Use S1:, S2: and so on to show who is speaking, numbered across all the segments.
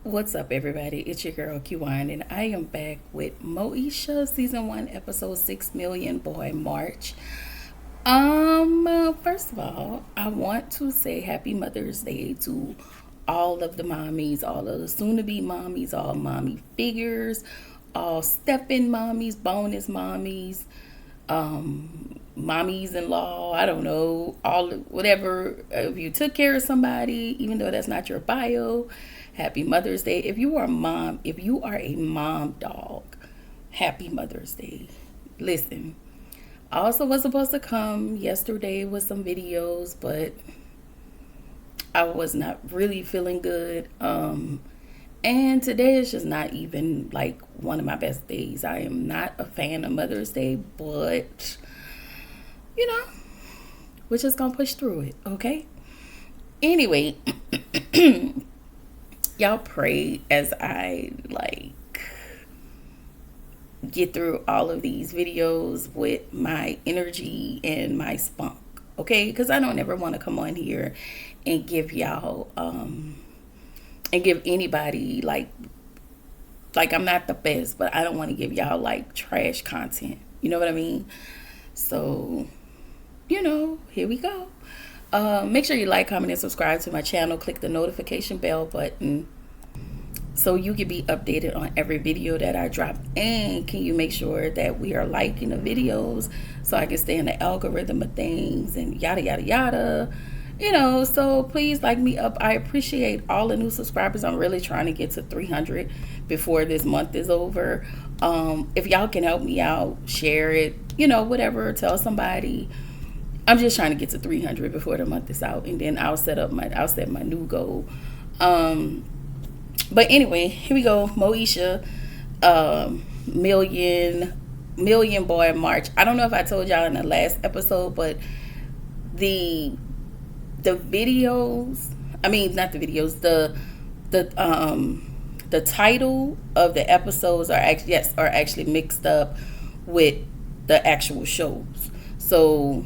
S1: What's up, everybody? It's your girl Q1, and I am back with Moesha, season 1, episode 6 million boy March. First of all, I want to say happy Mother's Day to all of the mommies, all of the soon-to-be mommies, all mommy figures, all step-in mommies, bonus mommies, mommies-in-law. I don't know, all whatever. If you took care of somebody, even though that's not your bio, happy Mother's Day. If you are a mom, if you are a mom dog, happy Mother's Day. Listen, I also was supposed to come yesterday with some videos, but I was not really feeling good. And today is just not even like one of my best days. I am not a fan of Mother's Day, but you know, we're just gonna push through it, okay? Anyway, y'all pray as I get through all of these videos with my energy and my spunk, okay? Because I don't ever want to come on here and give y'all and give anybody like I'm not the best, but I don't want to give y'all like trash content. You know what I mean? So, here we go. Make sure you like, comment, and subscribe to my channel. Click the notification bell button so you can be updated on every video that I drop. And can you make sure that we are liking the videos so I can stay in the algorithm of things and yada, yada, yada. So please like me up. I appreciate all the new subscribers. I'm really trying to get to 300 before this month is over. If y'all can help me out, share it, whatever, tell somebody. I'm just trying to get to 300 before the month is out, and then I'll set my new goal. But anyway, here we go. Moesha, million boy March. I don't know if I told y'all in the last episode, but the videos. I mean, not the videos. The title of the episodes are actually mixed up with the actual shows. So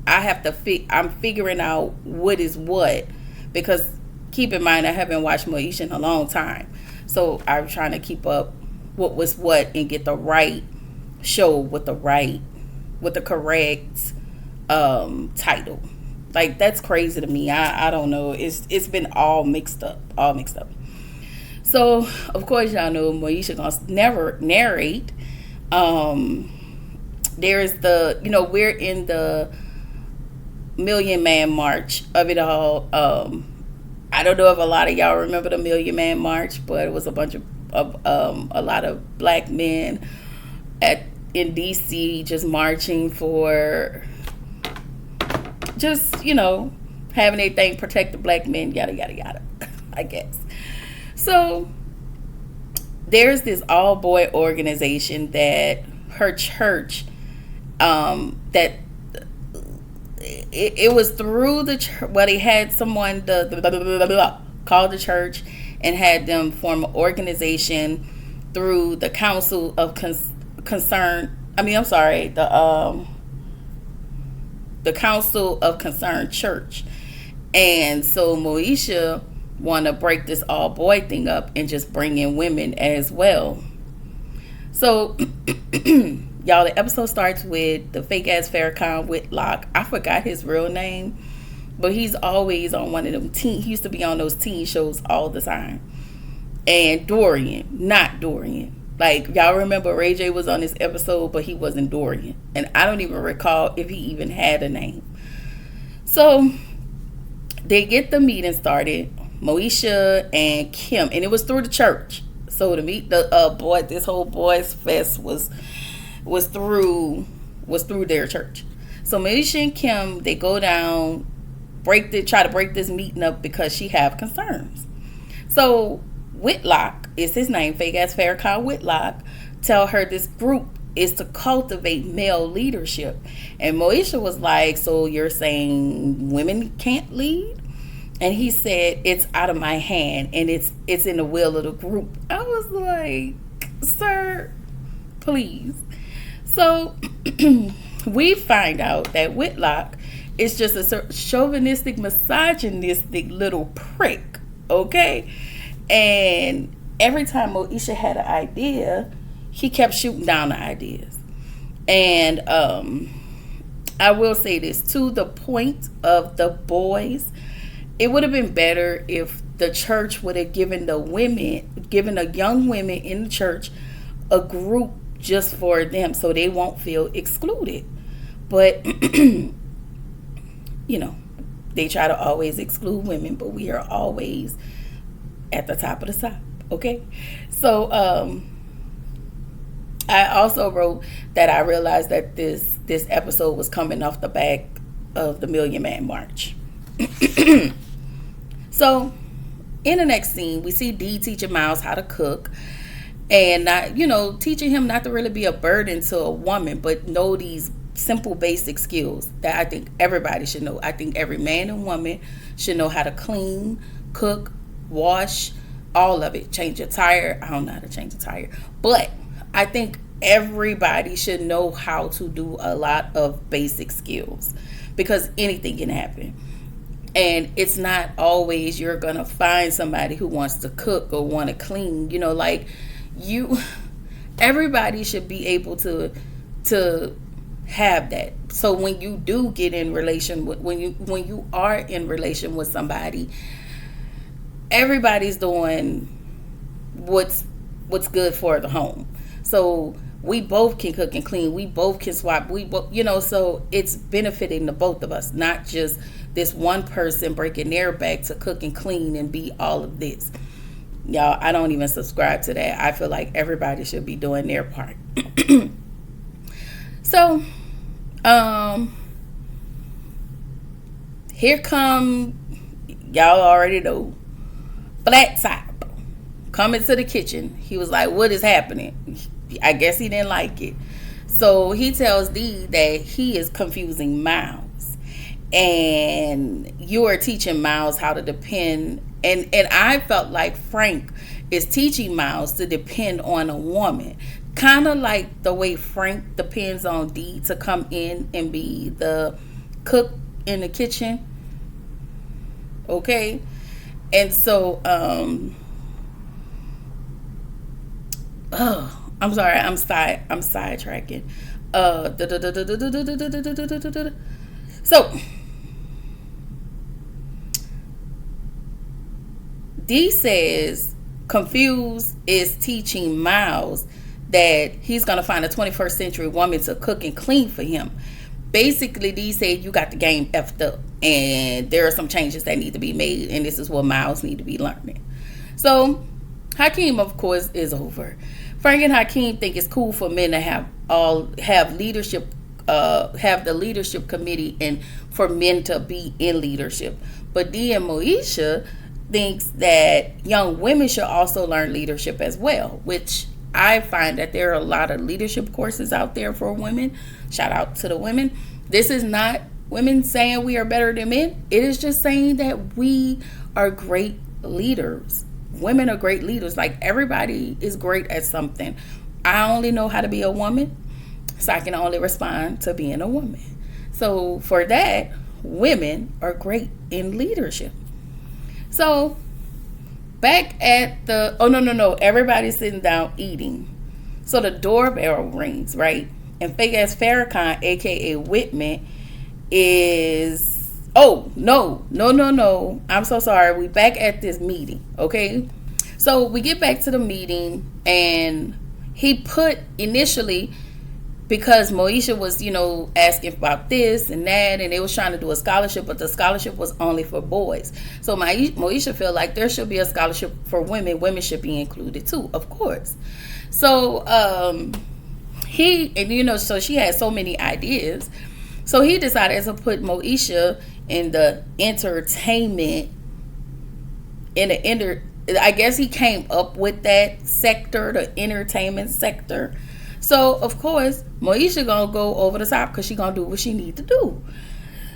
S1: I have to I'm figuring out what is what, because keep in mind I haven't watched Moesha in a long time. So I'm trying to keep up what was what and get the right show with the correct title. Like, that's crazy to me. I don't know. It's been all mixed up. So of course y'all know Moesha gonna never narrate. There's we're in the Million Man March of it all. I don't know if a lot of y'all remember the Million Man March, but it was a bunch of a lot of black men in DC just marching for just having their thing, protect the black men, yada yada yada. I guess. So there's this all boy organization that her church that it was through the church. Well, they had someone called the church and had them form an organization through the Council of Concern. The Council of Concerned Church. And so Moesha want to break this all boy thing up and just bring in women as well. So y'all, the episode starts with the fake ass Farrakhan Whitlock. I forgot his real name, but he's always on one of them he used to be on those teen shows all the time. And not Dorian. Like, y'all remember Ray J was on this episode, but he wasn't Dorian. And I don't even recall if he even had a name. So they get the meeting started, Moesha and Kim, and it was through the church. So to meet the this whole boys fest was through their church. So Moesha and Kim, they go down, try to break this meeting up because she have concerns. So Whitlock is his name, fake ass Farrakhan Whitlock, tell her this group is to cultivate male leadership. And Moesha was like, so you're saying women can't lead? And he said, it's out of my hand and it's in the will of the group. I was like, sir, please. So we find out that Whitlock is just a chauvinistic, misogynistic little prick, okay? And every time Moesha had an idea, he kept shooting down the ideas. And I will say this, to the point of the boys, it would have been better if the church would have given the young women in the church a group just for them so they won't feel excluded. But, they try to always exclude women, but we are always at the top of the top, okay? So, I also wrote that I realized that this episode was coming off the back of the Million Man March. So, in the next scene, we see Dee teaching Miles how to cook, and teaching him not to really be a burden to a woman, but know these simple basic skills that I think everybody should know. I think every man and woman should know how to clean, cook, wash, all of it. Change a tire. I don't know how to change a tire, but I think everybody should know how to do a lot of basic skills, because anything can happen. And it's not always you're going to find somebody who wants to cook or want to clean. Everybody should be able to have that. So when you do get in relation with, when you are in relation with somebody, everybody's doing what's good for the home. So we both can cook and clean. We both can swap. We both, so it's benefiting the both of us, not just this one person breaking their back to cook and clean and be all of this. Y'all, I don't even subscribe to that. I feel like everybody should be doing their part. So, here come, y'all already know, Flat Top coming to the kitchen. He was like, what is happening? I guess he didn't like it. So he tells Dee that he is confusing Miles. And you are teaching Miles how to depend. And I felt like Frank is teaching Miles to depend on a woman. Kind of like the way Frank depends on Dee to come in and be the cook in the kitchen. Okay? And so, I'm sorry, I'm sidetracking. So, Dee says Confused is teaching Miles that he's going to find a 21st century woman to cook and clean for him. Basically, Dee said you got the game effed up and there are some changes that need to be made, and this is what Miles need to be learning. So, Hakeem, of course, is over. Frank and Hakeem think it's cool for men to have leadership, have the leadership committee, and for men to be in leadership. But Dee and Moesha thinks that young women should also learn leadership as well, which I find that there are a lot of leadership courses out there for women. Shout out to the women. This is not women saying we are better than men. It is just saying that we are great leaders. Women are great leaders. Like, everybody is great at something. I only know how to be a woman, so I can only respond to being a woman. So for that, women are great in leadership. So back at the, no, everybody's sitting down eating. So the doorbell rings, right? And fake ass Farrakhan, aka Whitman, is, no. I'm so sorry. We back at this meeting, okay? So we get back to the meeting, and he put initially, because Moesha was, asking about this and that, and they was trying to do a scholarship, but the scholarship was only for boys. So Moesha felt like there should be a scholarship for women. Women should be included too, of course. So so she had so many ideas. So he decided to put Moesha in the entertainment, I guess he came up with that sector, the entertainment sector. So, of course, Moesha gonna go over the top because she gonna do what she need to do.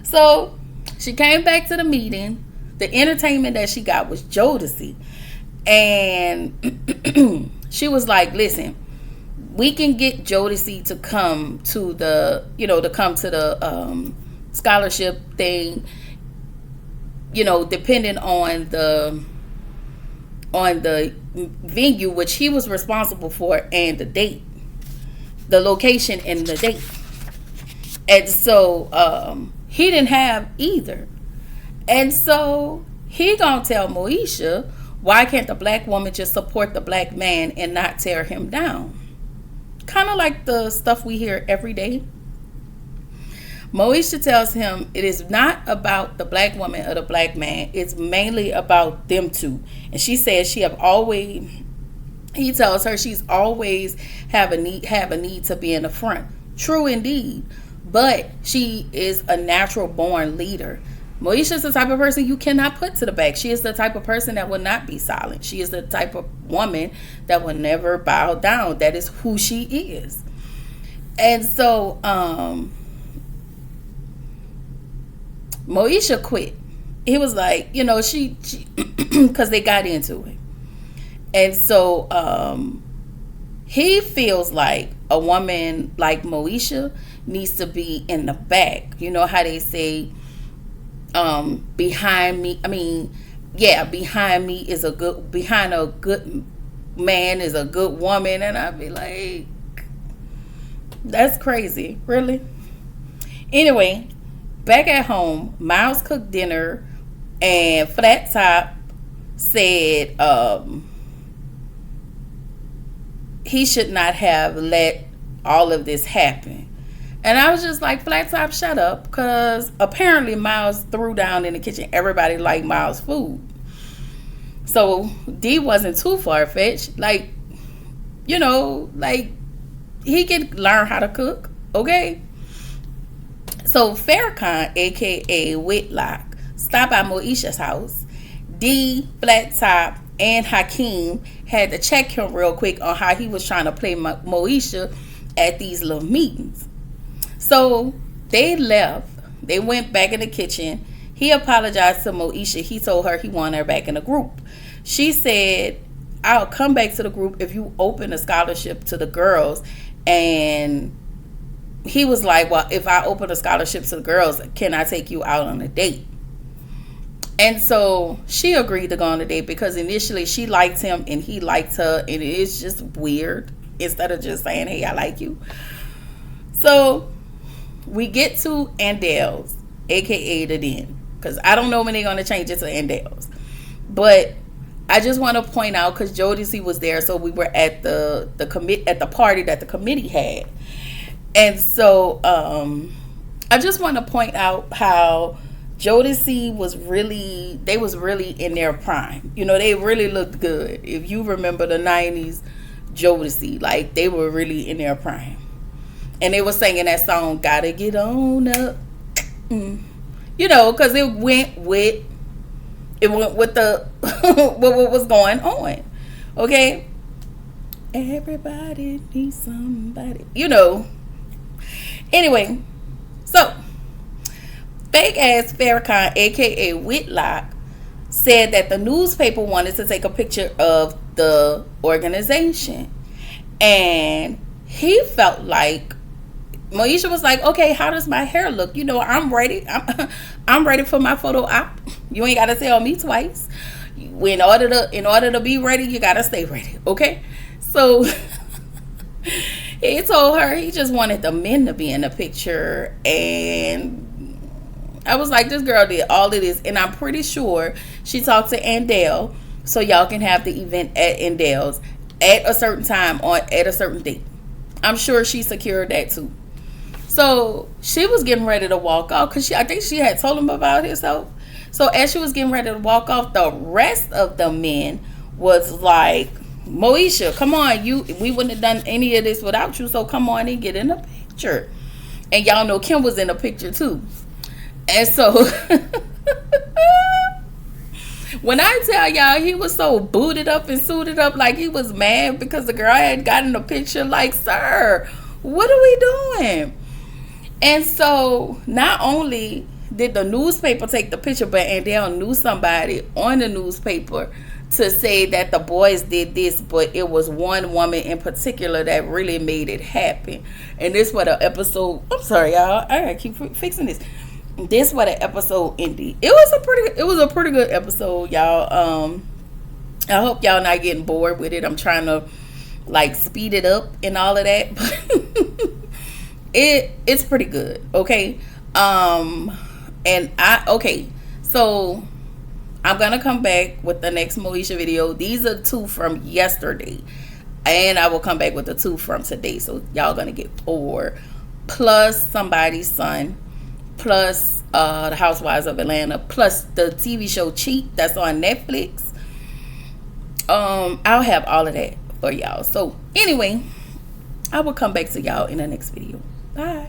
S1: So, she came back to the meeting. The entertainment that she got was Jodeci. And she was like, listen, we can get Jodeci to come to the, scholarship thing, depending on on the venue, which he was responsible for, and the date, the location and the date. And so he didn't have either. And so he gonna tell Moesha, why can't the black woman just support the black man and not tear him down? Kind of like the stuff we hear every day. Moesha tells him it is not about the black woman or the black man. It's mainly about them two. And she says he tells her she's always have a need to be in the front. True indeed. But she is a natural born leader. Moesha is the type of person you cannot put to the back. She is the type of person that will not be silent. She is the type of woman that will never bow down. That is who she is. And so Moesha quit. He was like, she because they got into it. And so he feels like a woman like Moesha needs to be in the back. You know how they say, behind me is a good, behind a good man is a good woman. And I'd be like, that's crazy. Really? Anyway, back at home, Miles cooked dinner, and Flat Top said he should not have let all of this happen. And I was just like, Flat Top, shut up. Because apparently Miles threw down in the kitchen. Everybody liked Miles' food. So D wasn't too far-fetched. Like, he can learn how to cook. Okay? So Farrakhan, a.k.a. Whitlock, stopped by Moesha's house. D, Flat Top, and Hakeem had to check him real quick on how he was trying to play Moesha at these little meetings. So they left. They went back in the kitchen. He apologized to Moesha. He told her he wanted her back in the group. She said, I'll come back to the group if you open a scholarship to the girls. And he was like, well, if I open a scholarship to the girls, can I take you out on a date? And so she agreed to go on a date because initially she liked him and he liked her. And it's just weird instead of just saying, hey, I like you. So we get to Andale's, a.k.a. the Den, because I don't know when they're going to change it to Andale's. But I just want to point out, because Jodeci was there, so we were at the party that the committee had. And so I just want to point out how Jodeci was really in their prime. They really looked good. If you remember the 90s Jodeci, like they were really in their prime. And they were singing that song, Gotta Get On Up. Because it went with the what was going on. Okay? Everybody needs somebody. Anyway, so fake ass Farrakhan, aka Whitlock, said that the newspaper wanted to take a picture of the organization. And he felt like Moesha was like, okay, how does my hair look? I'm ready. I'm ready for my photo op. You ain't gotta tell me twice. In order to be ready, you gotta stay ready. Okay? So he told her he just wanted the men to be in the picture. And I was like, this girl did all of this. And I'm pretty sure she talked to Andale so y'all can have the event at Andale's at a certain time at a certain date. I'm sure she secured that too. So she was getting ready to walk off because I think she had told him about herself. So as she was getting ready to walk off, the rest of the men was like, Moesha, come on, we wouldn't have done any of this without you, so come on and get in the picture. And y'all know Kim was in the picture too. And so when I tell y'all he was so booted up and suited up, like he was mad because the girl had gotten the picture, like, sir, what are we doing? And so not only did the newspaper take the picture, but Andale knew somebody on the newspaper to say that the boys did this, but it was one woman in particular that really made it happen. And this was the episode. I'm sorry, y'all. I gotta keep fixing this. This was the episode ended. It was a pretty good episode, y'all. I hope y'all not getting bored with it. I'm trying to like speed it up and all of that, but it's pretty good. Okay. And so I'm gonna come back with the next Moesha video. These are 2 from yesterday, and I will come back with the 2 from today. So y'all gonna get 4, plus Somebody's Son, plus the Housewives of Atlanta, plus the TV show Cheat that's on Netflix. I'll have all of that for y'all. So anyway, I will come back to y'all in the next video. Bye.